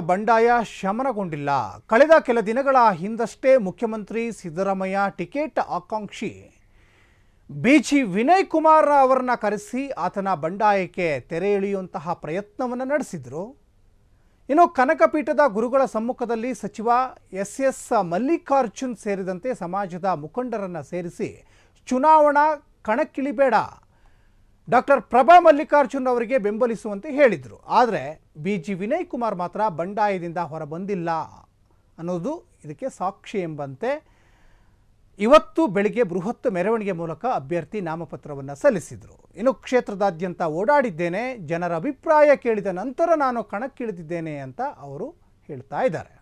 ಬಂಡಾಯ ಶಮನಗೊಂಡಿಲ್ಲ. ಕಳೆದ ಕೆಲ ದಿನಗಳ ಹಿಂದಷ್ಟೇ ಮುಖ್ಯಮಂತ್ರಿ ಸಿದ್ದರಾಮಯ್ಯ ಟಿಕೆಟ್ ಆಕಾಂಕ್ಷಿ ಬಿಜಿ ವಿನಯ್ ಕುಮಾರ್ ಅವರನ್ನ ಕರೆಸಿ ಆತನ ಬಂಡಾಯಕ್ಕೆ ತೆರೆ ಎಳೆಯುವಂತಹ ಪ್ರಯತ್ನವನ್ನು ನಡೆಸಿದ್ರು. ಇನ್ನು ಕನಕಪೀಠದ ಗುರುಗಳ ಸಮ್ಮುಖದಲ್ಲಿ ಸಚಿವ ಎಸ್ ಮಲ್ಲಿಕಾರ್ಜುನ್ ಸೇರಿದಂತೆ ಸಮಾಜದ ಮುಖಂಡರನ್ನು ಸೇರಿಸಿ ಚುನಾವಣಾ ಕಣಕ್ಕಿಳಿಬೇಡ, ಡಾಕ್ಟರ್ ಪ್ರಭಾ ಮಲ್ಲಿಕಾರ್ಜುನ್ ಅವರಿಗೆ ಬೆಂಬಲಿಸುವಂತೆ ಹೇಳಿದರು. ಆದರೆ ಬಿಜಿ ವಿನಯ್ ಕುಮಾರ್ ಮಾತ್ರ ಬಂಡಾಯದಿಂದ ಹೊರಬಂದಿಲ್ಲ ಅನ್ನೋದು ಇದಕ್ಕೆ ಸಾಕ್ಷಿ ಎಂಬಂತೆ ಇವತ್ತು ಬೆಳಿಗ್ಗೆ ಬೃಹತ್ ಮೆರವಣಿಗೆ ಮೂಲಕ ಅಭ್ಯರ್ಥಿ ನಾಮಪತ್ರವನ್ನು ಸಲ್ಲಿಸಿದರು. ಇನ್ನು ಕ್ಷೇತ್ರದಾದ್ಯಂತ ಓಡಾಡಿದ್ದೇನೆ, ಜನರ ಅಭಿಪ್ರಾಯ ಕೇಳಿದ ನಂತರ ನಾನು ಕಣಕ್ಕಿಳಿದಿದ್ದೇನೆ ಅಂತ ಅವರು ಹೇಳ್ತಾ ಇದ್ದಾರೆ.